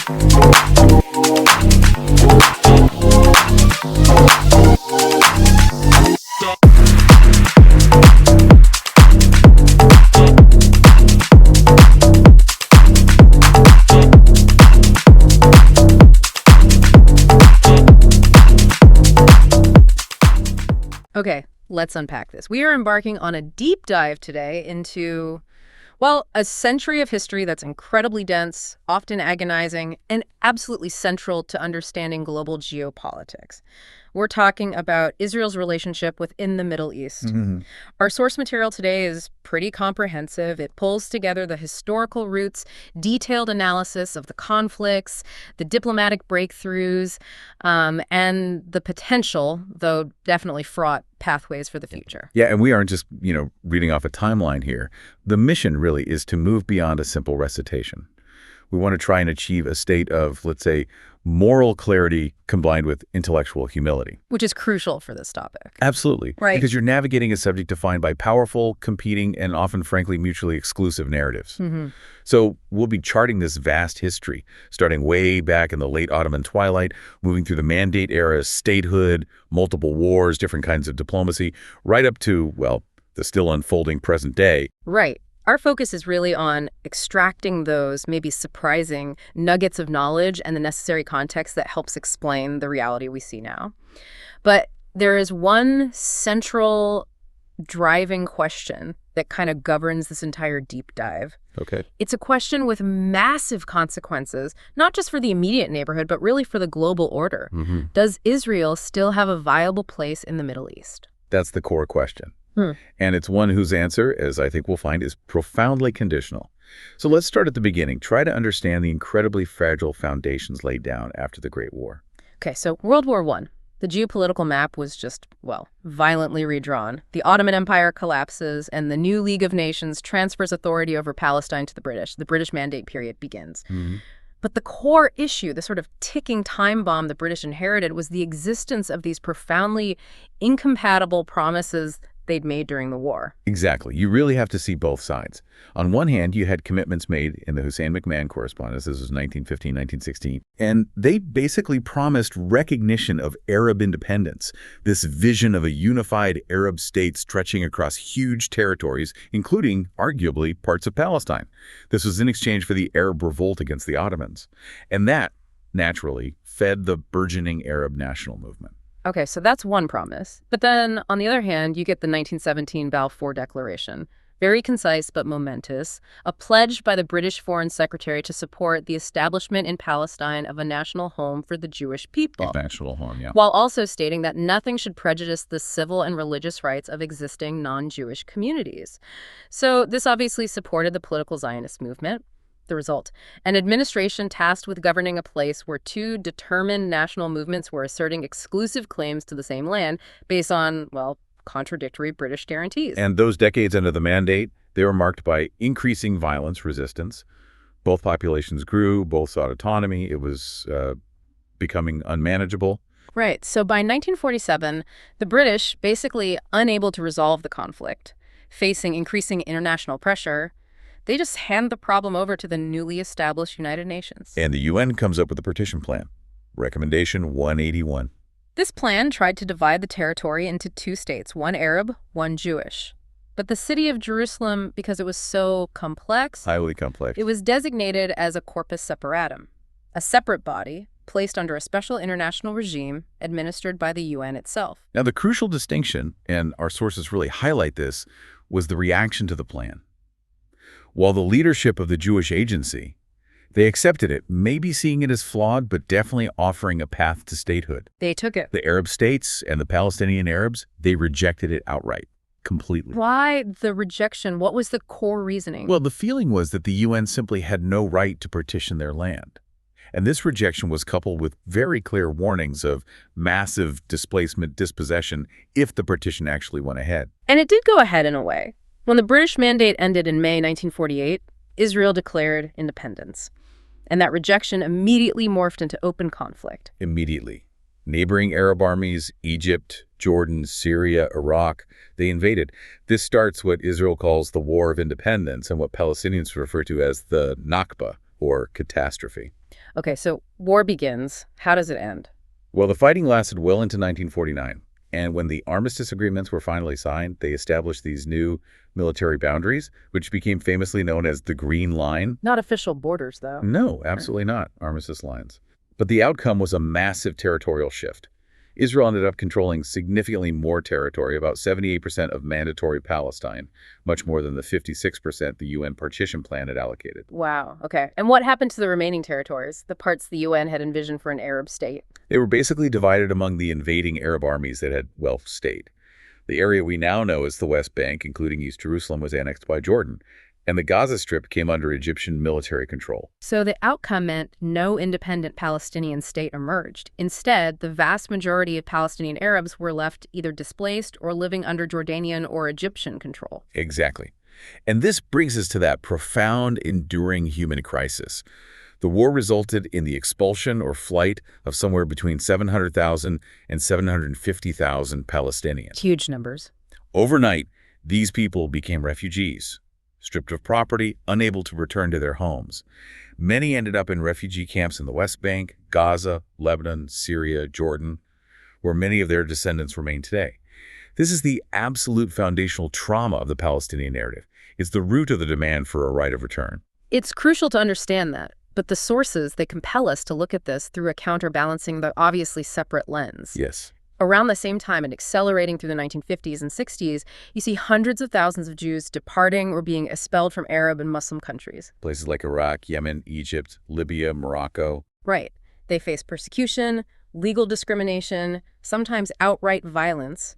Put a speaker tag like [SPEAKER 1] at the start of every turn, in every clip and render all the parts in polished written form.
[SPEAKER 1] Okay, let's unpack this. We are embarking on a deep dive today into, well, a century of history that's incredibly dense, often agonizing, and absolutely central to understanding global geopolitics. We're talking about Israel's relationship within the Middle East. Our source material today is pretty comprehensive. It pulls together the historical roots, detailed analysis of the conflicts, the diplomatic breakthroughs, and the potential, though definitely fraught, pathways for the future.
[SPEAKER 2] Yeah, and we aren't just, reading off a timeline here. The mission really is to move beyond a simple recitation. We want to try and achieve a state of, let's say, moral clarity combined with intellectual humility.
[SPEAKER 1] Which is crucial for this topic.
[SPEAKER 2] Absolutely.
[SPEAKER 1] Right.
[SPEAKER 2] Because you're navigating a subject defined by powerful, competing, and often, frankly, mutually exclusive narratives. So we'll be charting this vast history, starting way back in the late Ottoman twilight, moving through the Mandate era, statehood, multiple wars, different kinds of diplomacy, right up to, well, the still unfolding present day.
[SPEAKER 1] Right. Our focus is really on extracting those maybe surprising nuggets of knowledge and the necessary context that helps explain the reality we see now. But there is one central driving question that kind of governs this entire deep dive.
[SPEAKER 2] Okay.
[SPEAKER 1] It's a question with massive consequences, not just for the immediate neighborhood, but really for the global order. Does Israel still have a viable place in the Middle East?
[SPEAKER 2] That's the core question. And it's one whose answer, as I think we'll find, is profoundly conditional. So let's start at the beginning. Try to understand the incredibly fragile foundations laid down after the Great War.
[SPEAKER 1] Okay, so World War I. The geopolitical map was just, well, violently redrawn. The Ottoman Empire collapses, and the new League of Nations transfers authority over Palestine to the British. The British Mandate period begins. But the core issue, the sort of ticking time bomb the British inherited, was the existence of these profoundly incompatible promises they'd made during the war.
[SPEAKER 2] Exactly. You really have to see both sides. On one hand, you had commitments made in the Hussein McMahon Correspondence. This was 1915, 1916. And they basically promised recognition of Arab independence, this vision of a unified Arab state stretching across huge territories, including, arguably, parts of Palestine. This was in exchange for the Arab revolt against the Ottomans. And that, naturally, fed the burgeoning Arab national movement.
[SPEAKER 1] Okay, so that's one promise. But then, on the other hand, you get the 1917 Balfour Declaration. Very concise but momentous. A pledge by the British Foreign Secretary to support the establishment in Palestine of a national home for the Jewish people.
[SPEAKER 2] A national home, yeah.
[SPEAKER 1] While also stating that nothing should prejudice the civil and religious rights of existing non-Jewish communities. So this obviously supported the political Zionist movement. The result, an administration tasked with governing a place where two determined national movements were asserting exclusive claims to the same land based on, well, contradictory British guarantees.
[SPEAKER 2] And those decades under the Mandate, they were marked by increasing violence resistance. Both populations grew, both sought autonomy. It was becoming unmanageable.
[SPEAKER 1] Right. So by 1947, the British, basically unable to resolve the conflict, facing increasing international pressure, they just hand the problem over to the newly established United Nations.
[SPEAKER 2] And the UN comes up with the partition plan, Recommendation 181.
[SPEAKER 1] This plan tried to divide the territory into two states, one Arab, one Jewish. But the city of Jerusalem, because it was so complex,
[SPEAKER 2] Highly complex.
[SPEAKER 1] it was designated as a corpus separatum, a separate body placed under a special international regime administered by the UN itself.
[SPEAKER 2] Now, the crucial distinction, and our sources really highlight this, was the reaction to the plan. While the leadership of the Jewish agency, they accepted it, maybe seeing it as flawed, but definitely offering a path to statehood.
[SPEAKER 1] They took it.
[SPEAKER 2] The Arab states and the Palestinian Arabs, they rejected it outright, completely.
[SPEAKER 1] Why the rejection? What was the core reasoning?
[SPEAKER 2] Well, the feeling was that the UN simply had no right to partition their land. And this rejection was coupled with very clear warnings of massive displacement, dispossession, if the partition actually went ahead.
[SPEAKER 1] And it did go ahead in a way. When the British Mandate ended in May 1948, Israel declared independence. And that rejection immediately morphed into open conflict.
[SPEAKER 2] Immediately. Neighboring Arab armies, Egypt, Jordan, Syria, Iraq, they invaded. This starts what Israel calls the War of Independence and what Palestinians refer to as the Nakba, or catastrophe.
[SPEAKER 1] Okay, so war begins. How does it end?
[SPEAKER 2] Well, the fighting lasted well into 1949, and when the armistice agreements were finally signed, they established these new military boundaries, which became famously known as the Green Line.
[SPEAKER 1] Not official borders, though.
[SPEAKER 2] No, absolutely not, armistice lines. But the outcome was a massive territorial shift. Israel ended up controlling significantly more territory, about 78% of mandatory Palestine, much more than the 56% the UN partition plan had allocated.
[SPEAKER 1] Wow, okay. And what happened to the remaining territories, the parts the UN had envisioned for an Arab state?
[SPEAKER 2] They were basically divided among the invading Arab armies that had, well, stayed. The area we now know as the West Bank, including East Jerusalem, was annexed by Jordan, and the Gaza Strip came under Egyptian military control.
[SPEAKER 1] So the outcome meant no independent Palestinian state emerged. Instead, the vast majority of Palestinian Arabs were left either displaced or living under Jordanian or Egyptian control.
[SPEAKER 2] Exactly. And this brings us to that profound, enduring human crisis. The war resulted in the expulsion or flight of somewhere between 700,000 and 750,000 Palestinians.
[SPEAKER 1] Huge numbers.
[SPEAKER 2] Overnight, these people became refugees, stripped of property, unable to return to their homes. Many ended up in refugee camps in the West Bank, Gaza, Lebanon, Syria, Jordan, where many of their descendants remain today. This is the absolute foundational trauma of the Palestinian narrative. It's the root of the demand for a right of return.
[SPEAKER 1] It's crucial to understand that, but the sources, they compel us to look at this through a counterbalancing the obviously separate lens.
[SPEAKER 2] Yes.
[SPEAKER 1] Around the same time and accelerating through the 1950s and 60s, you see hundreds of thousands of Jews departing or being expelled from Arab and Muslim countries.
[SPEAKER 2] Places like Iraq, Yemen, Egypt, Libya, Morocco.
[SPEAKER 1] Right. They face persecution, legal discrimination, sometimes outright violence.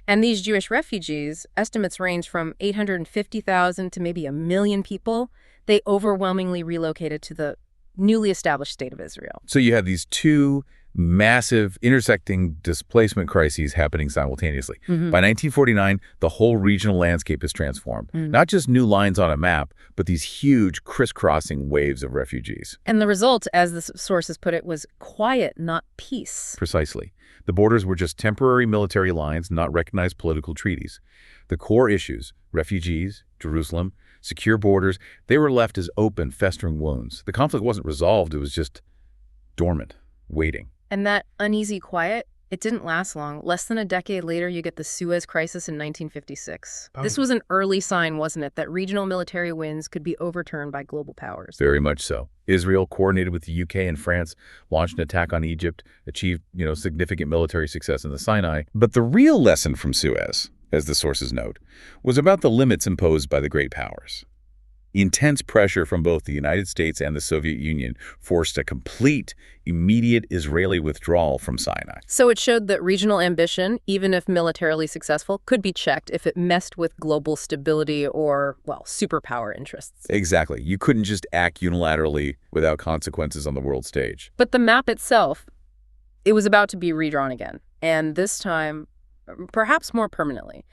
[SPEAKER 1] And these Jewish refugees, estimates range from 850,000 to maybe 1 million people, they overwhelmingly relocated to the newly established state of Israel.
[SPEAKER 2] So you had these two massive intersecting displacement crises happening simultaneously. By 1949, the whole regional landscape is transformed. Not just new lines on a map, but these huge crisscrossing waves of refugees.
[SPEAKER 1] And the result, as the sources put it, was quiet, not peace.
[SPEAKER 2] Precisely. The borders were just temporary military lines, not recognized political treaties. The core issues, refugees, Jerusalem, secure borders, they were left as open, festering wounds. The conflict wasn't resolved, it was just dormant, waiting.
[SPEAKER 1] And that uneasy quiet, it didn't last long. Less than a decade later, you get the Suez Crisis in 1956. This was an early sign, wasn't it, that regional military wins could be overturned by global powers.
[SPEAKER 2] Very much so. Israel, coordinated with the UK and France, launched an attack on Egypt, achieved, significant military success in the Sinai. But the real lesson from Suez, as the sources note, was about the limits imposed by the great powers. Intense pressure from both the United States and the Soviet Union forced a complete, immediate Israeli withdrawal from Sinai.
[SPEAKER 1] So it showed that regional ambition, even if militarily successful, could be checked if it messed with global stability or, well, superpower interests.
[SPEAKER 2] Exactly. You couldn't just act unilaterally without consequences on the world stage.
[SPEAKER 1] But the map itself, it was about to be redrawn again, and this time, perhaps more permanently.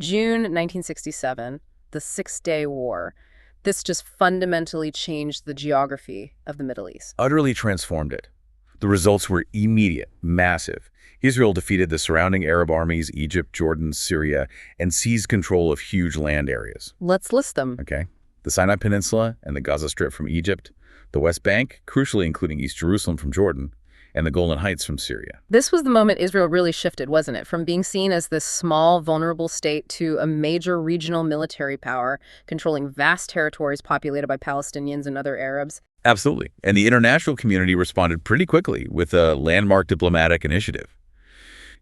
[SPEAKER 1] June 1967, the Six-Day War. This just fundamentally changed the geography of the Middle East.
[SPEAKER 2] Utterly transformed it. The results were immediate, massive. Israel defeated the surrounding Arab armies, Egypt, Jordan, Syria, and seized control of huge land areas.
[SPEAKER 1] Let's list them.
[SPEAKER 2] Okay. The Sinai Peninsula and the Gaza Strip from Egypt, the West Bank, crucially including East Jerusalem from Jordan, and the Golan Heights from Syria.
[SPEAKER 1] This was the moment Israel really shifted, wasn't it? From being seen as this small, vulnerable state to a major regional military power, controlling vast territories populated by Palestinians and other Arabs.
[SPEAKER 2] Absolutely. And the international community responded pretty quickly with a landmark diplomatic initiative.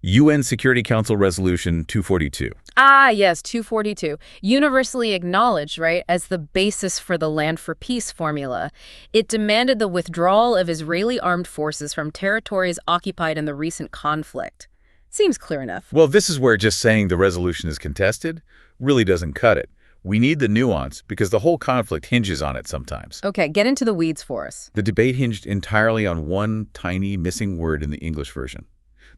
[SPEAKER 2] UN Security Council Resolution 242.
[SPEAKER 1] Ah, yes, 242. Universally acknowledged, right, as the basis for the Land for Peace formula. It demanded the withdrawal of Israeli armed forces from territories occupied in the recent conflict. Seems clear enough.
[SPEAKER 2] Well, this is where just saying the resolution is contested really doesn't cut it. We need the nuance because the whole conflict hinges on it sometimes.
[SPEAKER 1] Okay, get into the weeds for us.
[SPEAKER 2] The debate hinged entirely on one tiny missing word in the English version.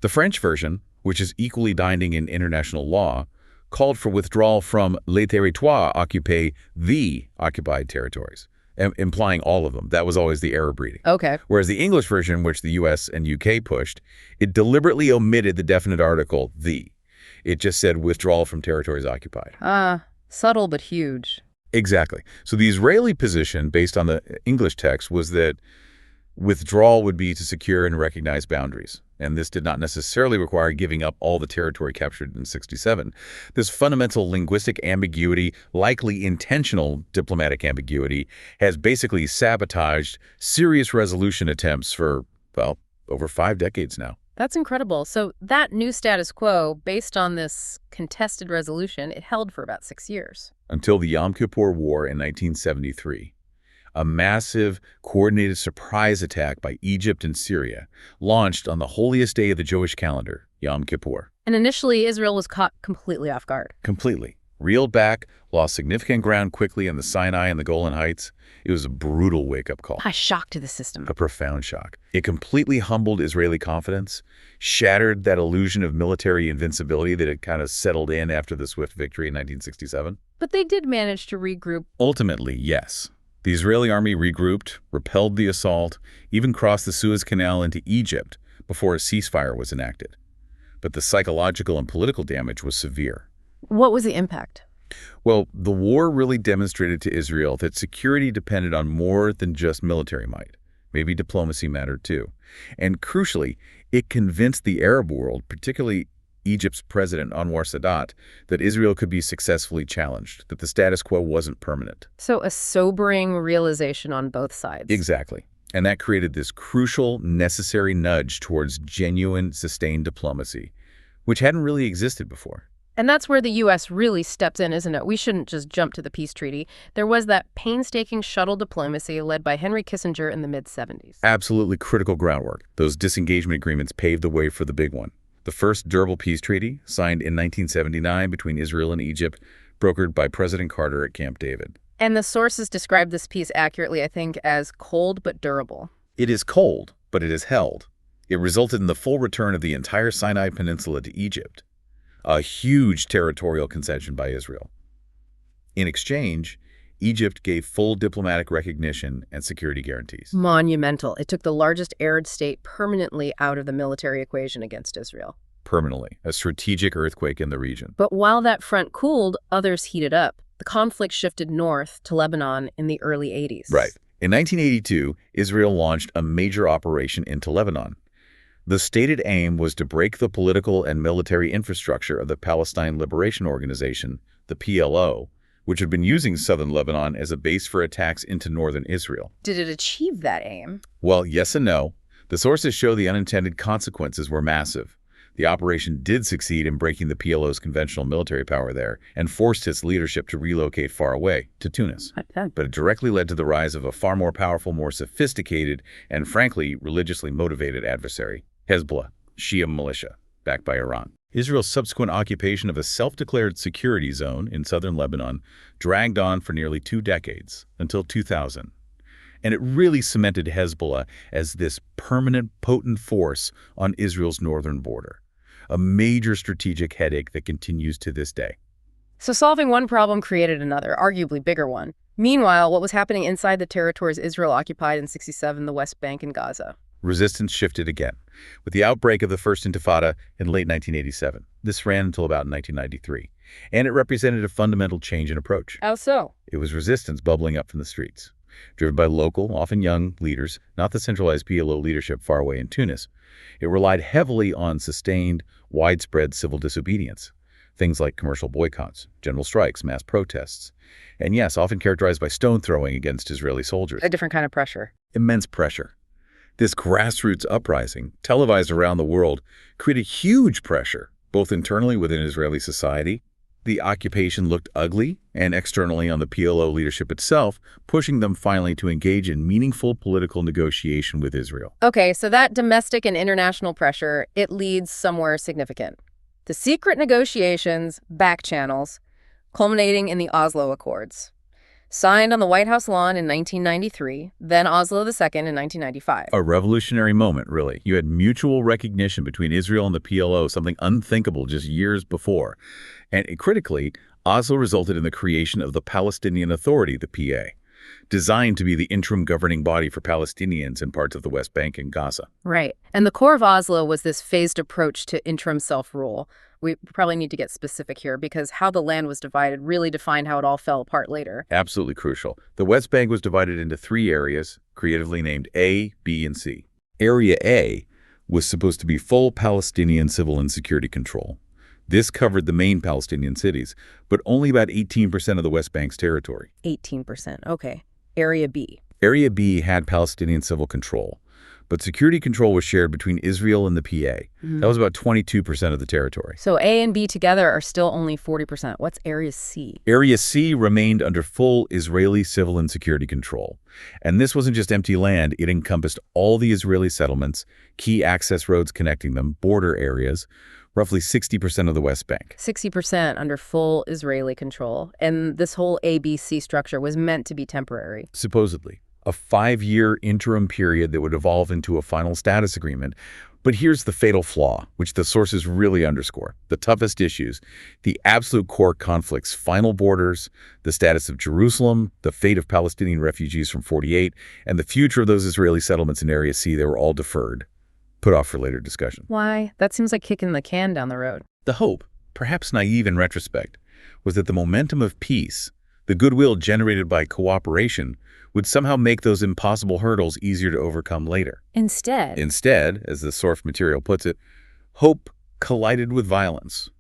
[SPEAKER 2] The French version, which is equally binding in international law, called for withdrawal from les territoires occupés, the occupied territories, implying all of them. That was always the Arab reading.
[SPEAKER 1] Okay.
[SPEAKER 2] Whereas the English version, which the US and UK pushed, it deliberately omitted the definite article, the. It just said withdrawal from territories occupied.
[SPEAKER 1] Subtle but huge.
[SPEAKER 2] Exactly. So the Israeli position, based on the English text, was that withdrawal would be to secure and recognize boundaries. And this did not necessarily require giving up all the territory captured in 67. This fundamental linguistic ambiguity, likely intentional diplomatic ambiguity, has basically sabotaged serious resolution attempts for, well, over 5 decades now.
[SPEAKER 1] That's incredible. So that new status quo, based on this contested resolution, it held for about 6 years.
[SPEAKER 2] Until the Yom Kippur War in 1973. A massive, coordinated surprise attack by Egypt and Syria, launched on the holiest day of the Jewish calendar, Yom Kippur.
[SPEAKER 1] And initially, Israel was caught completely off guard.
[SPEAKER 2] Completely. Reeled back, lost significant ground quickly in the Sinai and the Golan Heights. It was a brutal wake-up call.
[SPEAKER 1] A shock to the system.
[SPEAKER 2] A profound shock. It completely humbled Israeli confidence, shattered that illusion of military invincibility that had kind of settled in after the swift victory in 1967.
[SPEAKER 1] But they did manage to regroup.
[SPEAKER 2] Ultimately, yes. The Israeli army regrouped, repelled the assault, even crossed the Suez Canal into Egypt before a ceasefire was enacted. But the psychological and political damage was severe.
[SPEAKER 1] What was the impact?
[SPEAKER 2] Well, the war really demonstrated to Israel that security depended on more than just military might. Maybe diplomacy mattered too. And crucially, it convinced the Arab world, particularly Egypt's president Anwar Sadat, that Israel could be successfully challenged, that the status quo wasn't permanent.
[SPEAKER 1] So a sobering realization on both sides.
[SPEAKER 2] Exactly. And that created this crucial, necessary nudge towards genuine, sustained diplomacy, which hadn't really existed before.
[SPEAKER 1] And that's where the U.S. really steps in, isn't it? We shouldn't just jump to the peace treaty. There was that painstaking shuttle diplomacy led by Henry Kissinger in the mid-70s.
[SPEAKER 2] Absolutely critical groundwork. Those disengagement agreements paved the way for the big one. The first durable peace treaty, signed in 1979 between Israel and Egypt, brokered by President Carter at Camp David.
[SPEAKER 1] And the sources describe this peace accurately, I think, as cold but durable.
[SPEAKER 2] It is cold, but it is held. It resulted in the full return of the entire Sinai Peninsula to Egypt, a huge territorial concession by Israel. In exchange, Egypt gave full diplomatic recognition and security guarantees.
[SPEAKER 1] Monumental. It took the largest Arab state permanently out of the military equation against Israel.
[SPEAKER 2] Permanently, a strategic earthquake in the region.
[SPEAKER 1] But while that front cooled, others heated up. The conflict shifted north to Lebanon in the early 80s.
[SPEAKER 2] Right. In 1982, Israel launched a major operation into Lebanon. The stated aim was to break the political and military infrastructure of the Palestine Liberation Organization, the PLO, which had been using southern Lebanon as a base for attacks into northern Israel.
[SPEAKER 1] Did it achieve that aim?
[SPEAKER 2] Well, yes and no. The sources show the unintended consequences were massive. The operation did succeed in breaking the PLO's conventional military power there and forced its leadership to relocate far away, to Tunis. But it directly led to the rise of a far more powerful, more sophisticated, and frankly, religiously motivated adversary, Hezbollah, Shia militia, backed by Iran. Israel's subsequent occupation of a self-declared security zone in southern Lebanon dragged on for nearly 2 decades, until 2000. And it really cemented Hezbollah as this permanent, potent force on Israel's northern border, a major strategic headache that continues to this day.
[SPEAKER 1] So solving one problem created another, arguably bigger one. Meanwhile, what was happening inside the territories Israel occupied in 67, the West Bank and Gaza?
[SPEAKER 2] Resistance shifted again, with the outbreak of the First Intifada in late 1987. This ran until about 1993, and it represented a fundamental change in approach.
[SPEAKER 1] How so?
[SPEAKER 2] It was resistance bubbling up from the streets, driven by local, often young leaders, not the centralized PLO leadership far away in Tunis. It relied heavily on sustained, widespread civil disobedience, things like commercial boycotts, general strikes, mass protests, and yes, often characterized by stone throwing against Israeli soldiers.
[SPEAKER 1] A different kind of pressure.
[SPEAKER 2] Immense pressure. This grassroots uprising, televised around the world, created huge pressure, both internally within Israeli society. The occupation looked ugly, and externally on the PLO leadership itself, pushing them finally to engage in meaningful political negotiation with Israel.
[SPEAKER 1] Okay, so that domestic and international pressure, it leads somewhere significant. The secret negotiations, back channels, culminating in the Oslo Accords. Signed on the White House lawn in 1993, then Oslo II in 1995.
[SPEAKER 2] A revolutionary moment, really. You had mutual recognition between Israel and the PLO, something unthinkable just years before. And critically, Oslo resulted in the creation of the Palestinian Authority, the PA, designed to be the interim governing body for Palestinians in parts of the West Bank and Gaza.
[SPEAKER 1] Right. And the core of Oslo was this phased approach to interim self-rule, We probably need to get specific here because how the land was divided really defined how it all fell apart later.
[SPEAKER 2] Absolutely crucial. The West Bank was divided into 3 areas, creatively named A, B, and C. Area A was supposed to be full Palestinian civil and security control. This covered the main Palestinian cities, but only about 18% of the West Bank's territory.
[SPEAKER 1] 18%. Okay. Area B.
[SPEAKER 2] Area B had Palestinian civil control, but security control was shared between Israel and the PA. That was about 22% of the territory.
[SPEAKER 1] So A and B together are still only 40%. What's Area C?
[SPEAKER 2] Area C remained under full Israeli civil and security control. And this wasn't just empty land. It encompassed all the Israeli settlements, key access roads connecting them, border areas, roughly 60% of the West Bank.
[SPEAKER 1] 60% under full Israeli control. And this whole ABC structure was meant to be temporary.
[SPEAKER 2] Supposedly. A 5-year interim period that would evolve into a final status agreement. But here's the fatal flaw, which the sources really underscore. The toughest issues, the absolute core conflicts, final borders, the status of Jerusalem, the fate of Palestinian refugees from '48, and the future of those Israeli settlements in Area C, they were all deferred, put off for later discussion.
[SPEAKER 1] Why? That seems like kicking the can down the road.
[SPEAKER 2] The hope, perhaps naive in retrospect, was that the momentum of peace, the goodwill generated by cooperation, would somehow make those impossible hurdles easier to overcome later. Instead, as the source material puts it, hope collided with violence.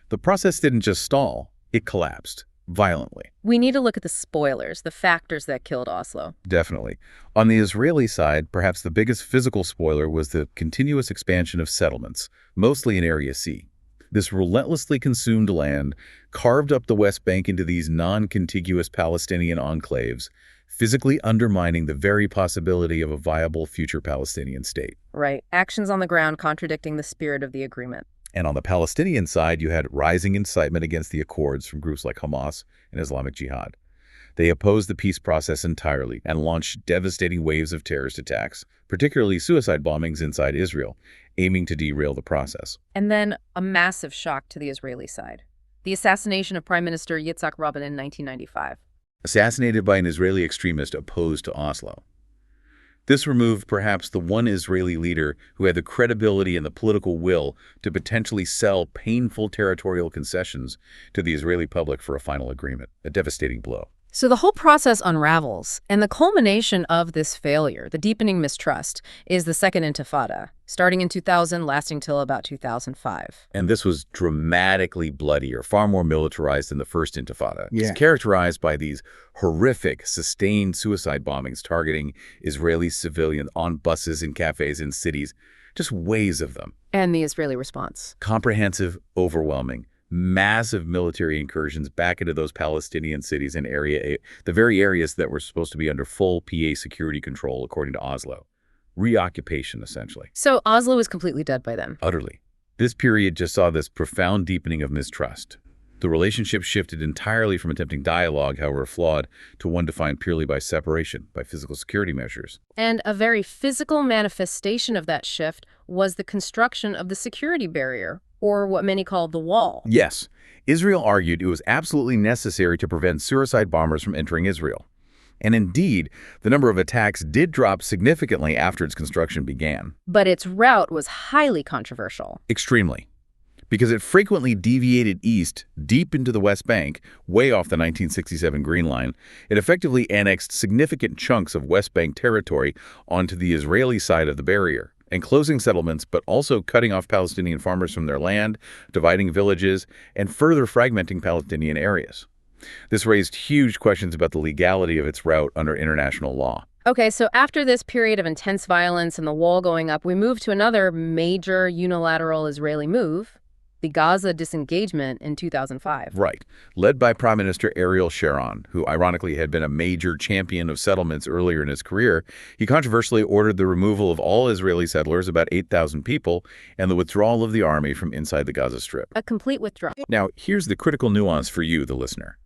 [SPEAKER 2] The process didn't just stall, it collapsed, violently.
[SPEAKER 1] We need to look at the spoilers, the factors that killed Oslo.
[SPEAKER 2] Definitely. On the Israeli side, perhaps the biggest physical spoiler was the continuous expansion of settlements, mostly in Area C. This relentlessly consumed land carved up the West Bank into these non-contiguous Palestinian enclaves, physically undermining the very possibility of a viable future Palestinian state.
[SPEAKER 1] Right. Actions on the ground contradicting the spirit of the agreement.
[SPEAKER 2] And on the Palestinian side, you had rising incitement against the accords from groups like Hamas and Islamic Jihad. They opposed the peace process entirely and launched devastating waves of terrorist attacks, particularly suicide bombings inside Israel, aiming to derail the process.
[SPEAKER 1] And then a massive shock to the Israeli side. The assassination of Prime Minister Yitzhak Rabin in 1995.
[SPEAKER 2] Assassinated by an Israeli extremist opposed to Oslo. This removed perhaps the one Israeli leader who had the credibility and the political will to potentially sell painful territorial concessions to the Israeli public for a final agreement, a devastating blow.
[SPEAKER 1] So the whole process unravels, and the culmination of this failure, the deepening mistrust, is the Second Intifada, starting in 2000, lasting till about 2005.
[SPEAKER 2] And this was dramatically bloodier, far more militarized than the First Intifada.
[SPEAKER 3] Yeah.
[SPEAKER 2] It's characterized by these horrific, sustained suicide bombings targeting Israeli civilians on buses, in cafes, in cities, just waves of them.
[SPEAKER 1] And the Israeli response.
[SPEAKER 2] Comprehensive, overwhelming. Massive military incursions back into those Palestinian cities in Area A, the very areas that were supposed to be under full PA security control, according to Oslo. Reoccupation, essentially.
[SPEAKER 1] So Oslo was completely dead by then.
[SPEAKER 2] Utterly. This period just saw this profound deepening of mistrust. The relationship shifted entirely from attempting dialogue, however flawed, to one defined purely by separation, by physical security measures.
[SPEAKER 1] And a very physical manifestation of that shift was the construction of the security barrier, or what many call the wall.
[SPEAKER 2] Yes, Israel argued it was absolutely necessary to prevent suicide bombers from entering Israel. And indeed, the number of attacks did drop significantly after its construction began.
[SPEAKER 1] But its route was highly controversial.
[SPEAKER 2] Extremely. Because it frequently deviated east, deep into the West Bank, way off the 1967 Green Line. It effectively annexed significant chunks of West Bank territory onto the Israeli side of the barrier, enclosing settlements, but also cutting off Palestinian farmers from their land, dividing villages, and further fragmenting Palestinian areas. This raised huge questions about the legality of its route under international law.
[SPEAKER 1] Okay, so after this period of intense violence and the wall going up, we move to another major unilateral Israeli move, the Gaza disengagement in 2005.
[SPEAKER 2] Right. Led by Prime Minister Ariel Sharon, who ironically had been a major champion of settlements earlier in his career, he controversially ordered the removal of all Israeli settlers, about 8,000 people, and the withdrawal of the army from inside the Gaza Strip.
[SPEAKER 1] A complete withdrawal.
[SPEAKER 2] Now, here's the critical nuance for you, the listener.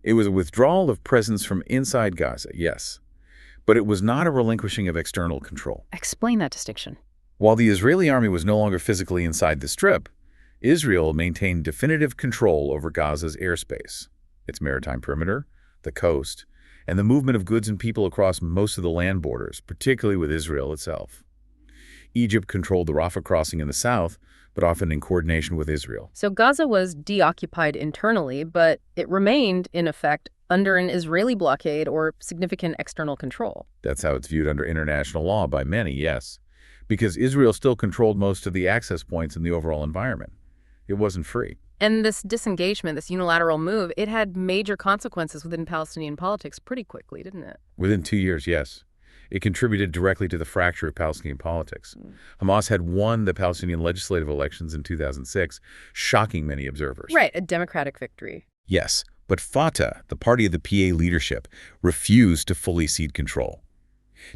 [SPEAKER 2] It was a withdrawal of presence from inside Gaza, yes, but it was not a relinquishing of external control.
[SPEAKER 1] Explain that distinction.
[SPEAKER 2] While the Israeli army was no longer physically inside the Strip, Israel maintained definitive control over Gaza's airspace, its maritime perimeter, the coast, and the movement of goods and people across most of the land borders, particularly with Israel itself. Egypt controlled the Rafah crossing in the south, but often in coordination with Israel.
[SPEAKER 1] So Gaza was deoccupied internally, but it remained, in effect, under an Israeli blockade or significant external control.
[SPEAKER 2] That's how it's viewed under international law by many, yes. Because Israel still controlled most of the access points in the overall environment. It wasn't free.
[SPEAKER 1] And this disengagement, this unilateral move, it had major consequences within Palestinian politics pretty quickly, didn't it?
[SPEAKER 2] Within 2 years, yes. It contributed directly to the fracture of Palestinian politics. Hamas had won the Palestinian legislative elections in 2006, shocking many observers.
[SPEAKER 1] Right, a democratic victory.
[SPEAKER 2] Yes, but Fatah, the party of the PA leadership, refused to fully cede control.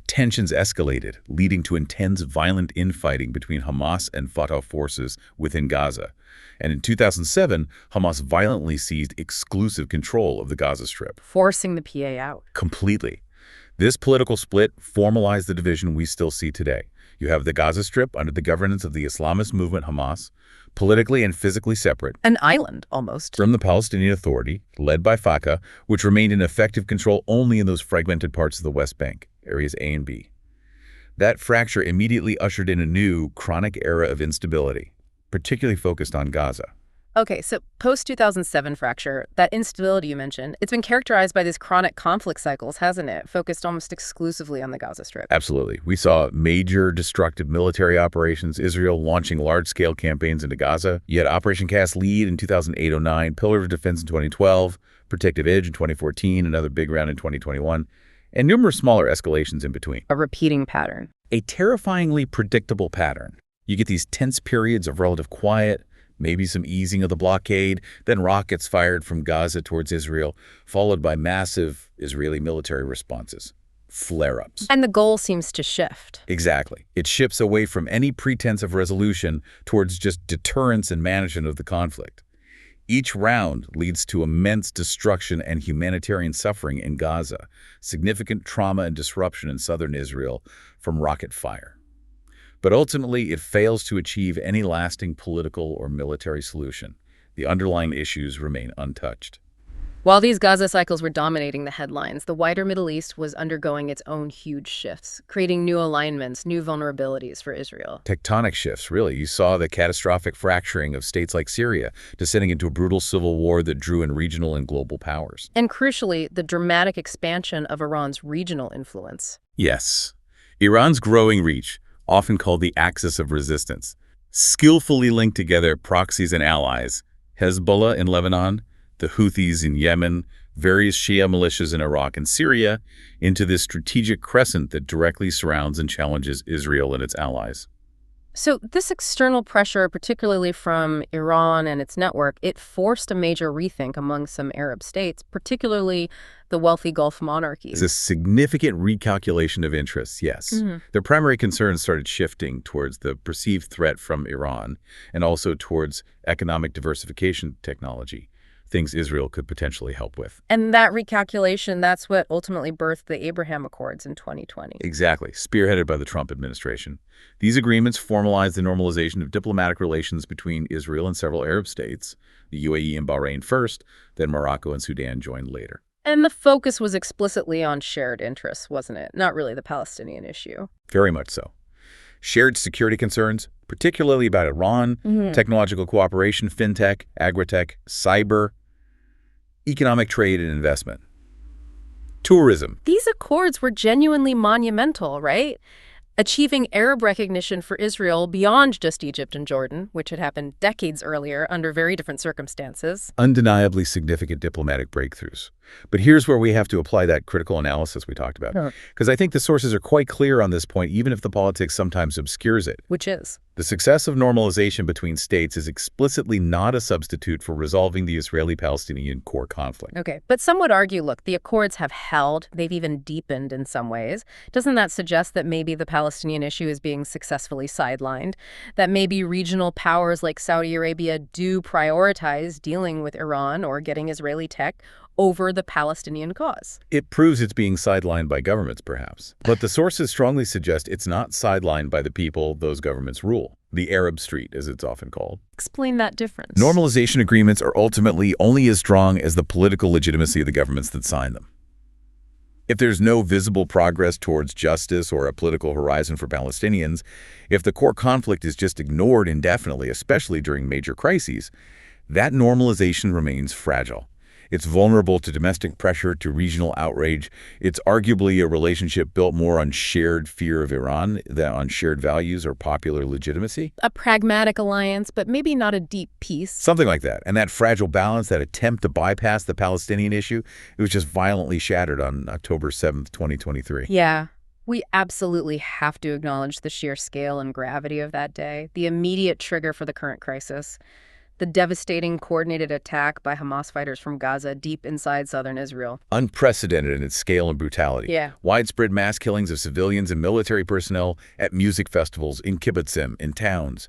[SPEAKER 2] Tensions escalated, leading to intense violent infighting between Hamas and Fatah forces within Gaza. And in 2007, Hamas violently seized exclusive control of the Gaza Strip.
[SPEAKER 1] Forcing the PA out.
[SPEAKER 2] Completely. This political split formalized the division we still see today. You have the Gaza Strip under the governance of the Islamist movement Hamas, politically and physically separate.
[SPEAKER 1] An island, almost.
[SPEAKER 2] From the Palestinian Authority, led by Fatah, which remained in effective control only in those fragmented parts of the West Bank, areas A and B. That fracture immediately ushered in a new, chronic era of instability, particularly focused on Gaza.
[SPEAKER 1] Okay, so post-2007 fracture, that instability you mentioned, it's been characterized by these chronic conflict cycles, hasn't it? Focused almost exclusively on the Gaza Strip.
[SPEAKER 2] Absolutely. We saw major destructive military operations, Israel launching large-scale campaigns into Gaza. You had Operation Cast Lead in 2008-09, Pillar of Defense in 2012, Protective Edge in 2014, another big round in 2021, and numerous smaller escalations in between.
[SPEAKER 1] A repeating pattern.
[SPEAKER 2] A terrifyingly predictable pattern. You get these tense periods of relative quiet, maybe some easing of the blockade, then rockets fired from Gaza towards Israel, followed by massive Israeli military responses. Flare-ups.
[SPEAKER 1] And the goal seems to shift.
[SPEAKER 2] Exactly. It shifts away from any pretense of resolution towards just deterrence and management of the conflict. Each round leads to immense destruction and humanitarian suffering in Gaza, significant trauma and disruption in southern Israel from rocket fire. But ultimately, it fails to achieve any lasting political or military solution. The underlying issues remain untouched.
[SPEAKER 1] While these Gaza cycles were dominating the headlines, the wider Middle East was undergoing its own huge shifts, creating new alignments, new vulnerabilities for Israel.
[SPEAKER 2] Tectonic shifts, really. You saw the catastrophic fracturing of states like Syria, descending into a brutal civil war that drew in regional and global powers.
[SPEAKER 1] And crucially, the dramatic expansion of Iran's regional influence.
[SPEAKER 2] Yes. Iran's growing reach, often called the axis of resistance, skillfully linked together proxies and allies, Hezbollah in Lebanon, the Houthis in Yemen, various Shia militias in Iraq and Syria, into this strategic crescent that directly surrounds and challenges Israel and its allies.
[SPEAKER 1] So this external pressure, particularly from Iran and its network, it forced a major rethink among some Arab states, particularly the wealthy Gulf monarchies.
[SPEAKER 2] It's a significant recalculation of interests, yes. Their primary concerns started shifting towards the perceived threat from Iran and also towards economic diversification technology, things Israel could potentially help with.
[SPEAKER 1] And that recalculation, that's what ultimately birthed the Abraham Accords in 2020.
[SPEAKER 2] Exactly, spearheaded by the Trump administration. These agreements formalized the normalization of diplomatic relations between Israel and several Arab states, the UAE and Bahrain first, then Morocco and Sudan joined later.
[SPEAKER 1] And the focus was explicitly on shared interests, wasn't it? Not really the Palestinian issue.
[SPEAKER 2] Very much so. Shared security concerns, particularly about Iran, technological cooperation, fintech, agritech, cyber, economic trade and investment, tourism.
[SPEAKER 1] These accords were genuinely monumental, right? Achieving Arab recognition for Israel beyond just Egypt and Jordan, which had happened decades earlier under very different circumstances.
[SPEAKER 2] Undeniably significant diplomatic breakthroughs. But here's where we have to apply that critical analysis we talked about. Because I think the sources are quite clear on this point, even if the politics sometimes obscures it.
[SPEAKER 1] Which is?
[SPEAKER 2] The success of normalization between states is explicitly not a substitute for resolving the Israeli-Palestinian core conflict.
[SPEAKER 1] Okay, but some would argue, look, the accords have held, they've even deepened in some ways. Doesn't that suggest that maybe the Palestinian issue is being successfully sidelined? That maybe regional powers like Saudi Arabia do prioritize dealing with Iran or getting Israeli tech over the Palestinian cause?
[SPEAKER 2] It proves it's being sidelined by governments, perhaps. But the sources strongly suggest it's not sidelined by the people those governments rule. The Arab Street, as it's often called.
[SPEAKER 1] Explain that difference.
[SPEAKER 2] Normalization agreements are ultimately only as strong as the political legitimacy of the governments that sign them. If there's no visible progress towards justice or a political horizon for Palestinians, if the core conflict is just ignored indefinitely, especially during major crises, that normalization remains fragile. It's vulnerable to domestic pressure, to regional outrage. It's arguably a relationship built more on shared fear of Iran than on shared values or popular legitimacy.
[SPEAKER 1] A pragmatic alliance, but maybe not a deep peace.
[SPEAKER 2] Something like that. And that fragile balance, that attempt to bypass the Palestinian issue, it was just violently shattered on October 7th, 2023.
[SPEAKER 1] Yeah. We absolutely have to acknowledge the sheer scale and gravity of that day, the immediate trigger for the current crisis. The devastating coordinated attack by Hamas fighters from Gaza deep inside southern Israel.
[SPEAKER 2] Unprecedented in its scale and brutality.
[SPEAKER 1] Yeah.
[SPEAKER 2] Widespread mass killings of civilians and military personnel at music festivals, in kibbutzim, in towns.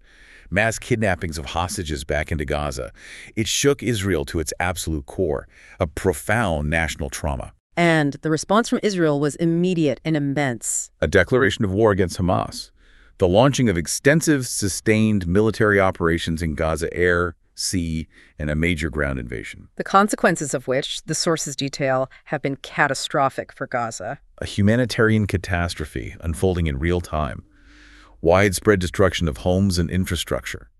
[SPEAKER 2] Mass kidnappings of hostages back into Gaza. It shook Israel to its absolute core, a profound national trauma.
[SPEAKER 1] And the response from Israel was immediate and immense.
[SPEAKER 2] A declaration of war against Hamas. The launching of extensive, sustained military operations in Gaza air, sea, and a major ground invasion.
[SPEAKER 1] The consequences of which, the sources detail, have been catastrophic for Gaza.
[SPEAKER 2] A humanitarian catastrophe unfolding in real time. Widespread destruction of homes and infrastructure.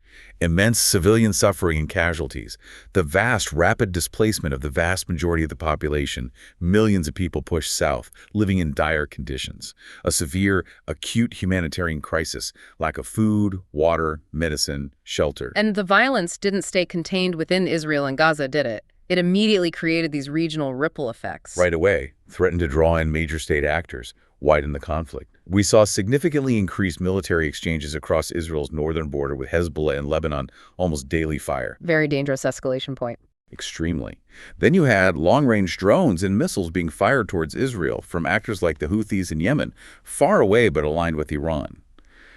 [SPEAKER 2] Immense civilian suffering and casualties, the vast, rapid displacement of the vast majority of the population, millions of people pushed south, living in dire conditions, a severe, acute humanitarian crisis, lack of food, water, medicine, shelter.
[SPEAKER 1] And the violence didn't stay contained within Israel and Gaza, did it? It immediately created these regional ripple effects.
[SPEAKER 2] Right away, threatened to draw in major state actors, widen the conflict. We saw significantly increased military exchanges across Israel's northern border with Hezbollah and Lebanon, almost daily fire.
[SPEAKER 1] Very dangerous escalation point.
[SPEAKER 2] Extremely. Then you had long-range drones and missiles being fired towards Israel from actors like the Houthis in Yemen, far away but aligned with Iran.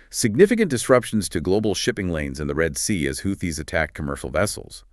[SPEAKER 2] Significant disruptions to global shipping lanes in the Red Sea as Houthis attacked commercial vessels.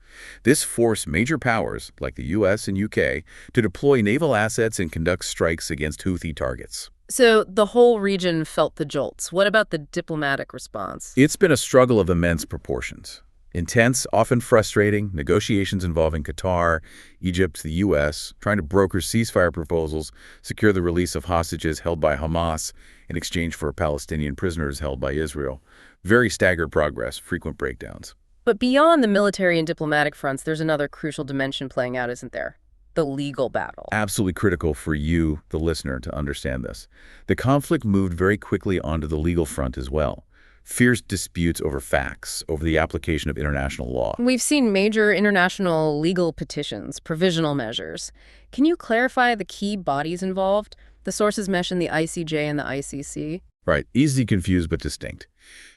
[SPEAKER 2] This forced major powers, like the US and UK, to deploy naval assets and conduct strikes against Houthi targets.
[SPEAKER 1] So the whole region felt the jolts. What about the diplomatic response?
[SPEAKER 2] It's been a struggle of immense proportions. Intense, often frustrating, negotiations involving Qatar, Egypt, the U.S., trying to broker ceasefire proposals, secure the release of hostages held by Hamas in exchange for Palestinian prisoners held by Israel. Very staggered progress, frequent breakdowns.
[SPEAKER 1] But beyond the military and diplomatic fronts, there's another crucial dimension playing out, isn't there? The legal battle.
[SPEAKER 2] Absolutely critical for you, the listener, to understand this. The conflict moved very quickly onto the legal front as well. Fierce disputes over facts, over the application of international law.
[SPEAKER 1] We've seen major international legal petitions, provisional measures. Can you clarify the key bodies involved? The sources mention the ICJ and the ICC.
[SPEAKER 2] Right, easy to confuse but distinct.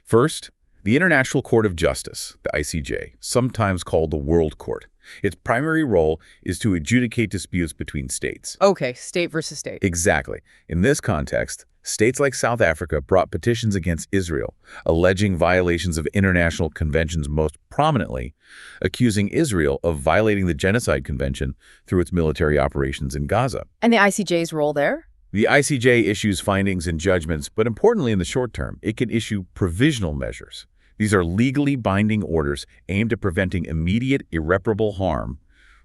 [SPEAKER 2] First, the International Court of Justice, the ICJ, sometimes called the World Court. Its primary role is to adjudicate disputes between states.
[SPEAKER 1] Okay, state versus state.
[SPEAKER 2] Exactly. In this context, states like South Africa brought petitions against Israel, alleging violations of international conventions, most prominently accusing Israel of violating the Genocide Convention through its military operations in Gaza.
[SPEAKER 1] And the ICJ's role there?
[SPEAKER 2] The ICJ issues findings and judgments, but importantly in the short term, it can issue provisional measures. These are legally binding orders aimed at preventing immediate irreparable harm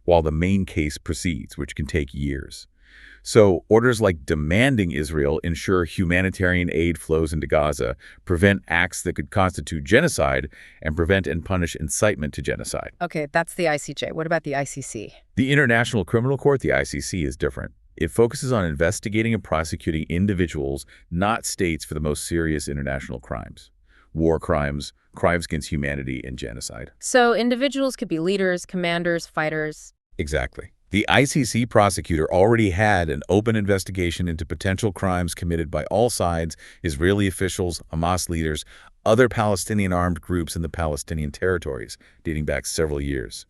[SPEAKER 2] while the main case proceeds, which can take years. So orders like demanding Israel ensure humanitarian aid flows into Gaza, prevent acts that could constitute genocide, and prevent and punish incitement to genocide.
[SPEAKER 1] Okay, that's the ICJ. What about the ICC?
[SPEAKER 2] The International Criminal Court, the ICC, is different. It focuses on investigating and prosecuting individuals, not states, for the most serious international crimes. War crimes, crimes against humanity, and genocide.
[SPEAKER 1] So individuals could be leaders, commanders, fighters.
[SPEAKER 2] Exactly. The ICC prosecutor already had an open investigation into potential crimes committed by all sides, Israeli officials, Hamas leaders, other Palestinian armed groups in the Palestinian territories, dating back several years.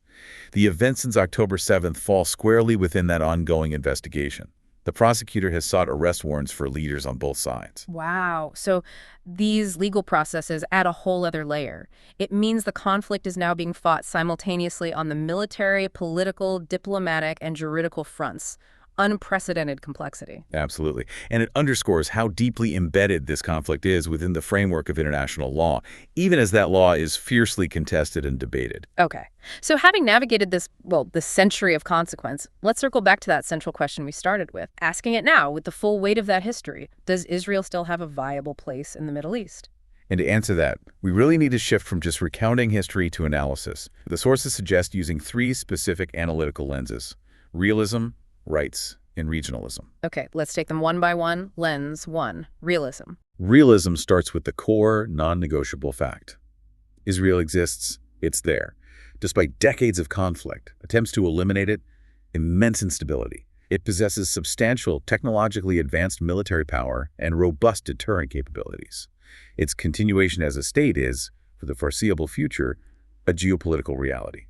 [SPEAKER 2] The events since October 7th fall squarely within that ongoing investigation. The prosecutor has sought arrest warrants for leaders on both sides.
[SPEAKER 1] Wow. So these legal processes add a whole other layer. It means the conflict is now being fought simultaneously on the military, political, diplomatic, and juridical fronts, unprecedented complexity.
[SPEAKER 2] Absolutely. And it underscores how deeply embedded this conflict is within the framework of international law, even as that law is fiercely contested and debated.
[SPEAKER 1] Okay. So having navigated this, well, the century of consequence, let's circle back to that central question we started with, asking it now with the full weight of that history. Does Israel still have a viable place in the Middle East?
[SPEAKER 2] And to answer that, we really need to shift from just recounting history to analysis. The sources suggest using three specific analytical lenses: realism, rights, and regionalism.
[SPEAKER 1] Okay, let's take them one by one. Lens 1, realism.
[SPEAKER 2] Realism starts with the core, non-negotiable fact. Israel exists, it's there. Despite decades of conflict, attempts to eliminate it, immense instability. It possesses substantial, technologically advanced military power and robust deterrent capabilities. Its continuation as a state is, for the foreseeable future, a geopolitical reality.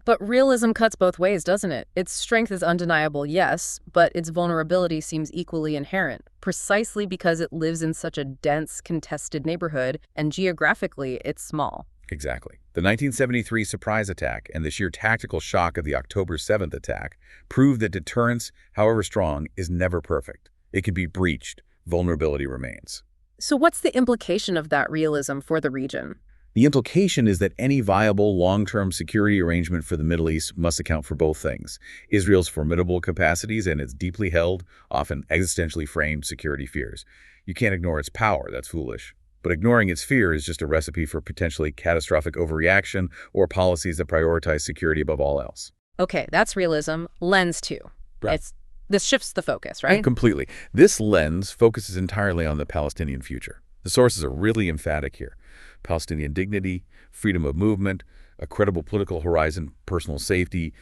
[SPEAKER 1] But realism cuts both ways, doesn't it? Its strength is undeniable, yes, but its vulnerability seems equally inherent, precisely because it lives in such a dense, contested neighborhood, and geographically, it's small.
[SPEAKER 2] Exactly. The 1973 surprise attack and the sheer tactical shock of the October 7th attack prove that deterrence, however strong, is never perfect. It can be breached. Vulnerability remains.
[SPEAKER 1] So what's the implication of that realism for the region?
[SPEAKER 2] The implication is that any viable long-term security arrangement for the Middle East must account for both things: Israel's formidable capacities and its deeply held, often existentially framed security fears. You can't ignore its power, that's foolish. But ignoring its fear is just a recipe for potentially catastrophic overreaction or policies that prioritize security above all else.
[SPEAKER 1] Okay, that's realism. Lens 2.
[SPEAKER 2] Right.
[SPEAKER 1] This shifts the focus, right?
[SPEAKER 2] Completely. This lens focuses entirely on the Palestinian future. The sources are really emphatic here. Palestinian dignity, freedom of movement, a credible political horizon, personal safety.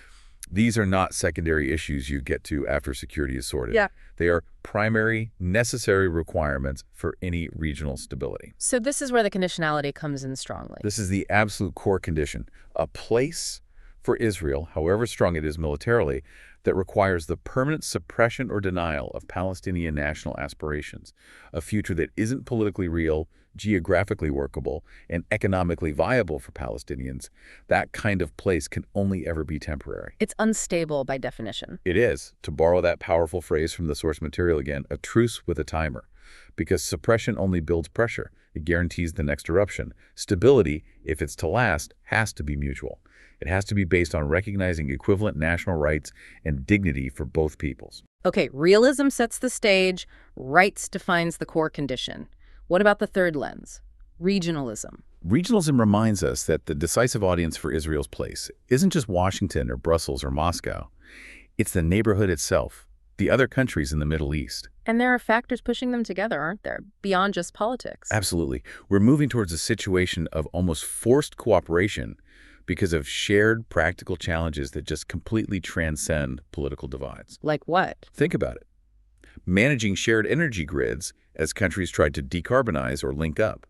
[SPEAKER 2] These are not secondary issues you get to after security is sorted.
[SPEAKER 1] Yeah.
[SPEAKER 2] They are primary, necessary requirements for any regional stability.
[SPEAKER 1] So this is where the conditionality comes in strongly.
[SPEAKER 2] This is the absolute core condition. A place for Israel, however strong it is militarily, that requires the permanent suppression or denial of Palestinian national aspirations, a future that isn't politically real, geographically workable, and economically viable for Palestinians. That kind of place can only ever be temporary.
[SPEAKER 1] It's unstable by definition.
[SPEAKER 2] It is, to borrow that powerful phrase from the source material again, a truce with a timer. Because suppression only builds pressure. It guarantees the next eruption. Stability, if it's to last, has to be mutual. It has to be based on recognizing equivalent national rights and dignity for both peoples.
[SPEAKER 1] Okay, realism sets the stage, rights defines the core condition. What about the third lens? Regionalism.
[SPEAKER 2] Regionalism reminds us that the decisive audience for Israel's place isn't just Washington or Brussels or Moscow. It's the neighborhood itself, the other countries in the Middle East.
[SPEAKER 1] And there are factors pushing them together, aren't there? Beyond just politics.
[SPEAKER 2] Absolutely. We're moving towards a situation of almost forced cooperation because of shared practical challenges that just completely transcend political divides.
[SPEAKER 1] Like what?
[SPEAKER 2] Think about it. Managing shared energy grids as countries tried to decarbonize or link up.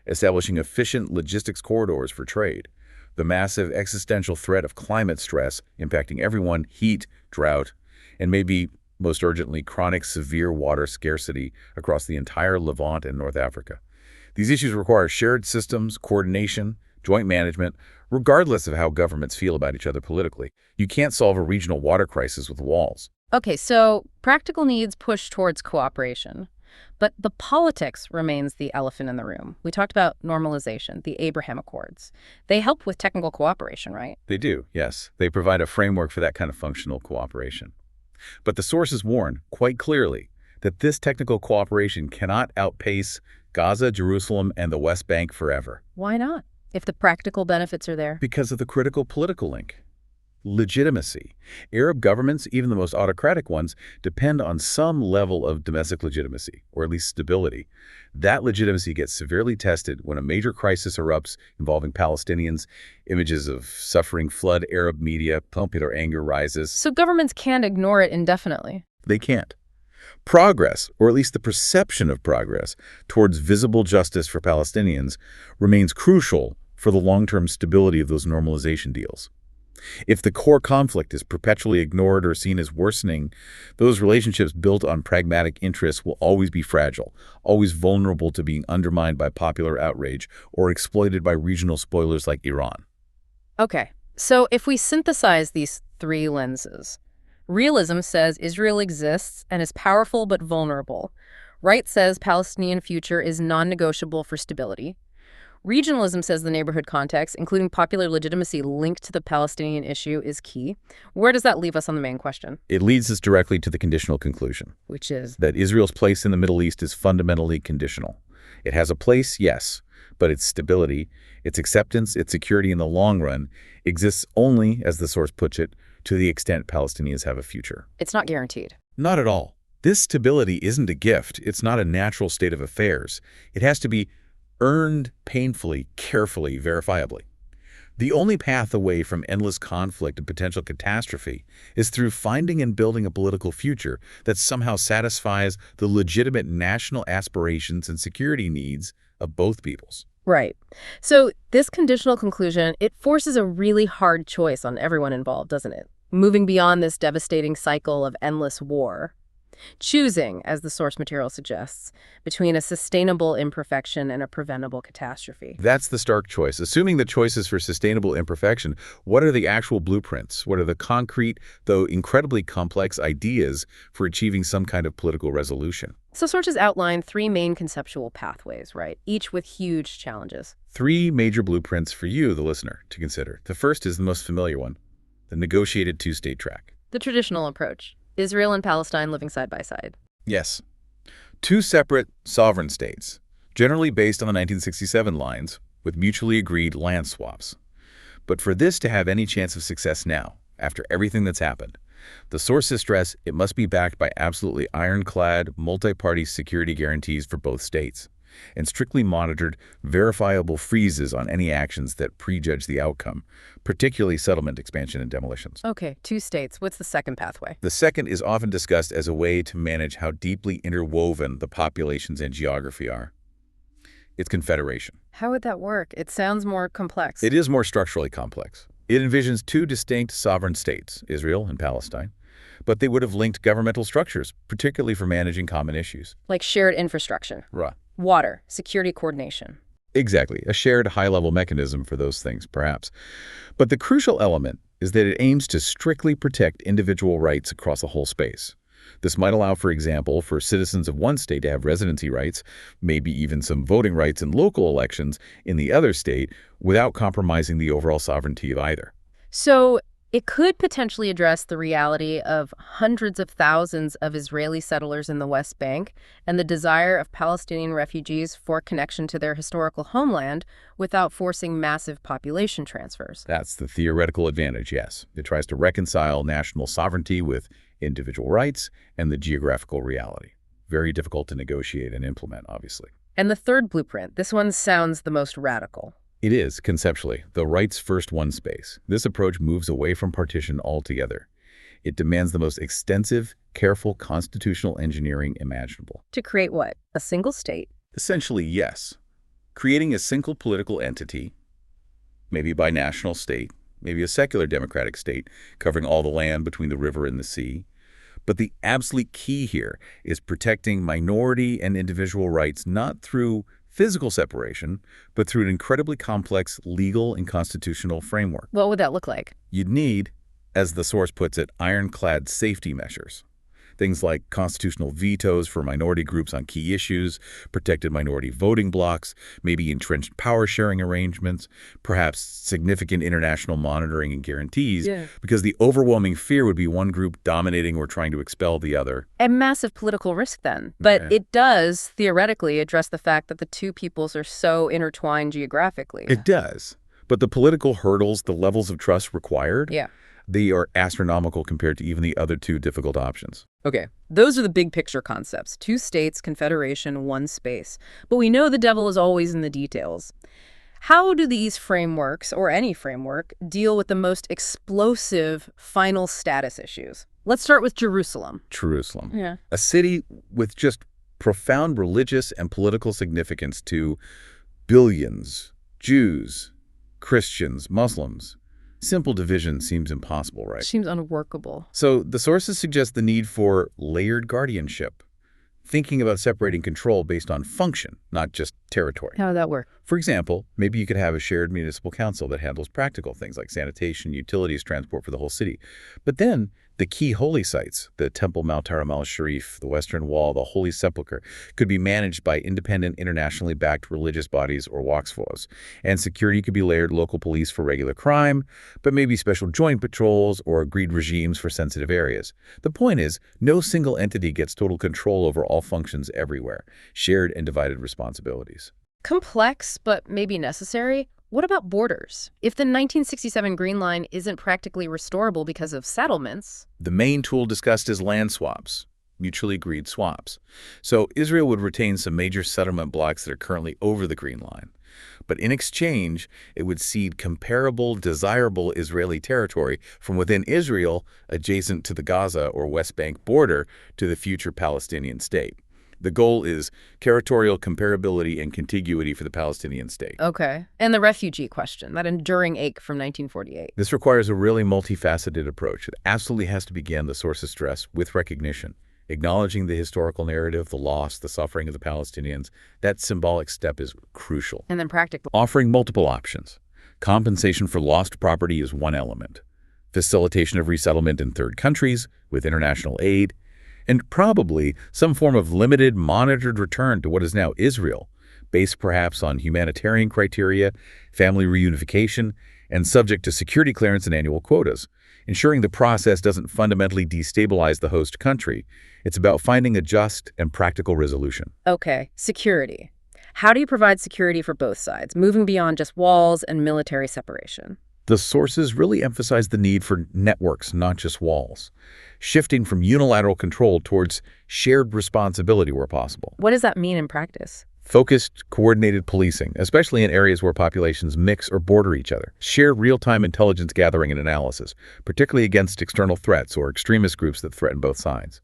[SPEAKER 2] Establishing efficient logistics corridors for trade. The massive existential threat of climate stress impacting everyone, heat, drought, and maybe, most urgently, chronic severe water scarcity across the entire Levant and North Africa. These issues require shared systems, coordination, joint management, regardless of how governments feel about each other politically. You can't solve a regional water crisis with walls.
[SPEAKER 1] Okay, so practical needs push towards cooperation, but the politics remains the elephant in the room. We talked about normalization, the Abraham Accords. They help with technical cooperation, right?
[SPEAKER 2] They do, yes. They provide a framework for that kind of functional cooperation. But the sources warn, quite clearly, that this technical cooperation cannot outpace Gaza, Jerusalem, and the West Bank forever.
[SPEAKER 1] Why not, if the practical benefits are there?
[SPEAKER 2] Because of the critical political link. Legitimacy. Arab governments, even the most autocratic ones, depend on some level of domestic legitimacy, or at least stability. That legitimacy gets severely tested when a major crisis erupts involving Palestinians. Images of suffering flood Arab media, popular anger rises.
[SPEAKER 1] So governments can't ignore it indefinitely.
[SPEAKER 2] They can't. Progress, or at least the perception of progress, towards visible justice for Palestinians remains crucial for the long-term stability of those normalization deals. If the core conflict is perpetually ignored or seen as worsening, those relationships built on pragmatic interests will always be fragile, always vulnerable to being undermined by popular outrage or exploited by regional spoilers like Iran.
[SPEAKER 1] Okay, so if we synthesize these three lenses, Realism says Israel exists and is powerful but vulnerable. Right says Palestinian future is non-negotiable for stability. Regionalism says the neighborhood context, including popular legitimacy linked to the Palestinian issue, is key. Where does that leave us on the main question?
[SPEAKER 2] It leads us directly to the conditional conclusion,
[SPEAKER 1] Which is
[SPEAKER 2] that Israel's place in the Middle East is fundamentally conditional. It has a place, yes, but its stability, its acceptance, its security in the long run exists only, as the source puts it, to the extent Palestinians have a future.
[SPEAKER 1] it's not guaranteed.
[SPEAKER 2] Not at all. This stability isn't a gift. It's not a natural state of affairs. It has to be earned painfully, carefully, verifiably. The only path away from endless conflict and potential catastrophe is through finding and building a political future that somehow satisfies the legitimate national aspirations and security needs of both peoples.
[SPEAKER 1] Right. So this conditional conclusion, it forces a really hard choice on everyone involved, doesn't it? Moving beyond this devastating cycle of endless war. Choosing, as the source material suggests, between a sustainable imperfection and a preventable catastrophe.
[SPEAKER 2] That's the stark choice. Assuming the choices for sustainable imperfection, what are the actual blueprints? What are the concrete, though incredibly complex ideas for achieving some kind of political resolution?
[SPEAKER 1] So sources outline three main conceptual pathways, right? Each with huge challenges.
[SPEAKER 2] Three major blueprints for you, the listener, to consider. The first is the most familiar one, the negotiated two-state track.
[SPEAKER 1] The traditional approach. Israel and Palestine living side by side.
[SPEAKER 2] Yes. Two separate sovereign states, generally based on the 1967 lines, with mutually agreed land swaps. But for this to have any chance of success now, after everything that's happened, the sources stress it must be backed by absolutely ironclad, multi-party security guarantees for both states, and strictly monitored, verifiable freezes on any actions that prejudge the outcome, particularly settlement expansion and demolitions.
[SPEAKER 1] Okay, two states. What's the second pathway?
[SPEAKER 2] The second is often discussed as a way to manage how deeply interwoven the populations and geography are. It's confederation.
[SPEAKER 1] How would that work? It sounds more complex.
[SPEAKER 2] It is more structurally complex. It envisions two distinct sovereign states, Israel and Palestine, but they would have linked governmental structures, particularly for managing common issues.
[SPEAKER 1] Like shared infrastructure.
[SPEAKER 2] Right.
[SPEAKER 1] Water, security coordination.
[SPEAKER 2] Exactly, a shared high-level mechanism for those things, perhaps. But the crucial element is that it aims to strictly protect individual rights across the whole space. This might allow, for example, for citizens of one state to have residency rights, maybe even some voting rights in local elections in the other state, without compromising the overall sovereignty of either.
[SPEAKER 1] So it could potentially address the reality of hundreds of thousands of Israeli settlers in the West Bank and the desire of Palestinian refugees for connection to their historical homeland without forcing massive population transfers.
[SPEAKER 2] That's the theoretical advantage, yes. It tries to reconcile national sovereignty with individual rights and the geographical reality. Very difficult to negotiate and implement, obviously.
[SPEAKER 1] And the third blueprint, this one sounds the most radical.
[SPEAKER 2] It is, conceptually, the rights first one space. This approach moves away from partition altogether. It demands the most extensive, careful constitutional engineering imaginable.
[SPEAKER 1] To create what? A single state?
[SPEAKER 2] Essentially, yes. Creating a single political entity, maybe a binational state, maybe a secular democratic state, covering all the land between the river and the sea. But the absolute key here is protecting minority and individual rights not through physical separation, but through an incredibly complex legal and constitutional framework.
[SPEAKER 1] What would that look like?
[SPEAKER 2] You'd need, as the source puts it, ironclad safety measures. Things like constitutional vetoes for minority groups on key issues, protected minority voting blocks, maybe entrenched power-sharing arrangements, perhaps significant international monitoring and guarantees, because the overwhelming fear would be one group dominating or trying to expel the other.
[SPEAKER 1] A massive political risk then. But it does, theoretically, address the fact that the two peoples are so intertwined geographically.
[SPEAKER 2] It does. But the political hurdles, the levels of trust required, they are astronomical compared to even the other two difficult options.
[SPEAKER 1] Okay, those are the big picture concepts. Two states, confederation, one space. But we know the devil is always in the details. How do these frameworks, or any framework, deal with the most explosive final status issues? Let's start with Jerusalem.
[SPEAKER 2] Jerusalem.
[SPEAKER 1] Yeah.
[SPEAKER 2] A city with just profound religious and political significance to billions, Jews, Christians, Muslims. Simple division seems impossible, right?
[SPEAKER 1] Seems unworkable.
[SPEAKER 2] So the sources suggest the need for layered guardianship, thinking about separating control based on function, not just territory.
[SPEAKER 1] How would that work?
[SPEAKER 2] For example, maybe you could have a shared municipal council that handles practical things like sanitation, utilities, transport for the whole city. But then The key holy sites, the Temple Mount Haram al-Sharif, the Western Wall, the Holy Sepulchre, could be managed by independent, internationally backed religious bodies or waqf, and security could be layered local police for regular crime, but maybe special joint patrols or agreed regimes for sensitive areas. The point is, no single entity gets total control over all functions everywhere, shared and divided responsibilities.
[SPEAKER 1] Complex, but maybe necessary. What about borders? If the 1967 Green Line isn't practically restorable because of settlements...
[SPEAKER 2] The main tool discussed is land swaps, mutually agreed swaps. So Israel would retain some major settlement blocks that are currently over the Green Line. But in exchange, it would cede comparable, desirable Israeli territory from within Israel adjacent to the Gaza or West Bank border to the future Palestinian state. The goal is territorial comparability and contiguity for the Palestinian state.
[SPEAKER 1] Okay. And the refugee question, that enduring ache from 1948.
[SPEAKER 2] This requires a really multifaceted approach. It absolutely has to begin, the sources stress, with recognition, acknowledging the historical narrative, the loss, the suffering of the Palestinians. That symbolic step is crucial.
[SPEAKER 1] And then practical.
[SPEAKER 2] Offering multiple options. Compensation for lost property is one element. Facilitation of resettlement in third countries with international aid, and probably some form of limited, monitored return to what is now Israel, based perhaps on humanitarian criteria, family reunification, and subject to security clearance and annual quotas, ensuring the process doesn't fundamentally destabilize the host country. It's about finding a just and practical resolution.
[SPEAKER 1] Okay, security. How do you provide security for both sides, moving beyond just walls and military separation?
[SPEAKER 2] The sources really emphasize the need for networks, not just walls, shifting from unilateral control towards shared responsibility where possible.
[SPEAKER 1] What does that mean in practice?
[SPEAKER 2] Focused, coordinated policing, especially in areas where populations mix or border each other. Shared real-time intelligence gathering and analysis, particularly against external threats or extremist groups that threaten both sides.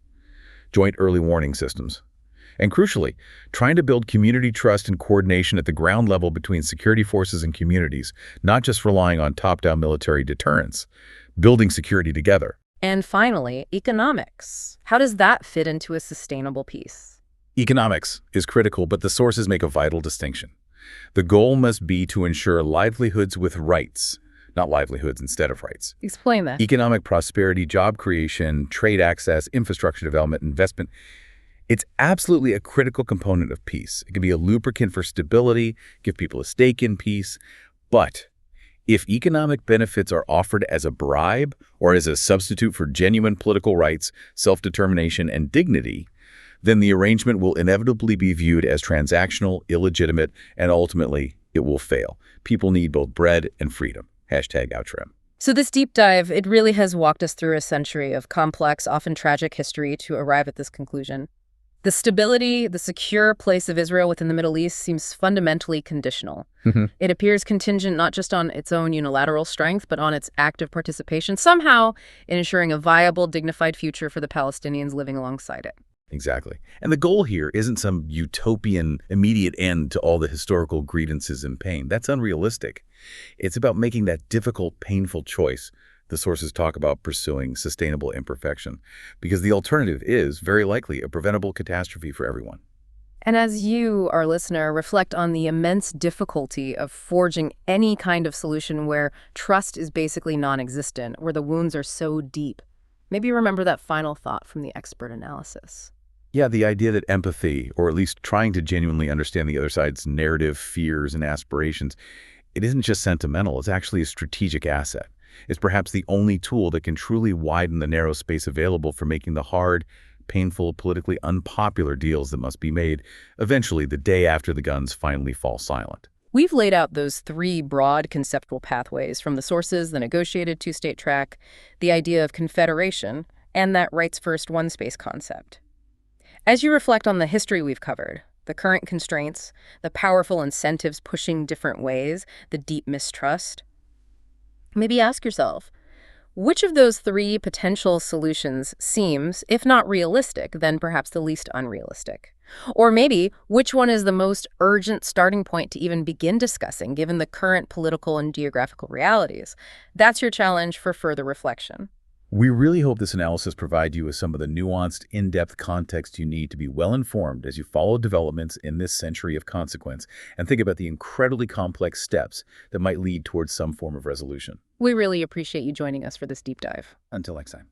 [SPEAKER 2] Joint early warning systems. And crucially, trying to build community trust and coordination at the ground level between security forces and communities, not just relying on top-down military deterrence, building security together.
[SPEAKER 1] And finally, economics. How does that fit into a sustainable peace?
[SPEAKER 2] Economics is critical, but the sources make a vital distinction. The goal must be to ensure livelihoods with rights, not livelihoods instead of rights.
[SPEAKER 1] Explain that.
[SPEAKER 2] Economic prosperity, job creation, trade access, infrastructure development, investment. It's absolutely a critical component of peace. It can be a lubricant for stability, give people a stake in peace. But if economic benefits are offered as a bribe or as a substitute for genuine political rights, self-determination, and dignity, then the arrangement will inevitably be viewed as transactional, illegitimate, and ultimately it will fail. People need both bread and freedom. #Outram.
[SPEAKER 1] So this deep dive, it really has walked us through a century of complex, often tragic history to arrive at this conclusion. The stability, the secure place of Israel within the Middle East seems fundamentally conditional. It appears contingent not just on its own unilateral strength, but on its active participation somehow in ensuring a viable, dignified future for the Palestinians living alongside it.
[SPEAKER 2] Exactly. And the goal here isn't some utopian immediate end to all the historical grievances and pain. That's unrealistic. It's about making that difficult, painful choice the sources talk about pursuing sustainable imperfection, because the alternative is very likely a preventable catastrophe for everyone.
[SPEAKER 1] And as you, our listener, reflect on the immense difficulty of forging any kind of solution where trust is basically non-existent, where the wounds are so deep, maybe remember that final thought from the expert analysis.
[SPEAKER 2] Yeah, the idea that empathy, or at least trying to genuinely understand the other side's narrative, fears, and aspirations, it isn't just sentimental, it's actually a strategic asset. It's perhaps the only tool that can truly widen the narrow space available for making the hard, painful, politically unpopular deals that must be made eventually the day after the guns finally fall silent.
[SPEAKER 1] We've laid out those three broad conceptual pathways from the sources, the negotiated two-state track, the idea of confederation, and that rights-first one-space concept. As you reflect on the history we've covered, the current constraints, the powerful incentives pushing different ways, the deep mistrust, maybe ask yourself, which of those three potential solutions seems, if not realistic, then perhaps the least unrealistic? Or maybe, which one is the most urgent starting point to even begin discussing, given the current political and geographical realities? That's your challenge for further reflection.
[SPEAKER 2] We really hope this analysis provides you with some of the nuanced, in-depth context you need to be well-informed as you follow developments in this century of consequence and think about the incredibly complex steps that might lead towards some form of resolution.
[SPEAKER 1] We really appreciate you joining us for this deep dive.
[SPEAKER 2] Until next time.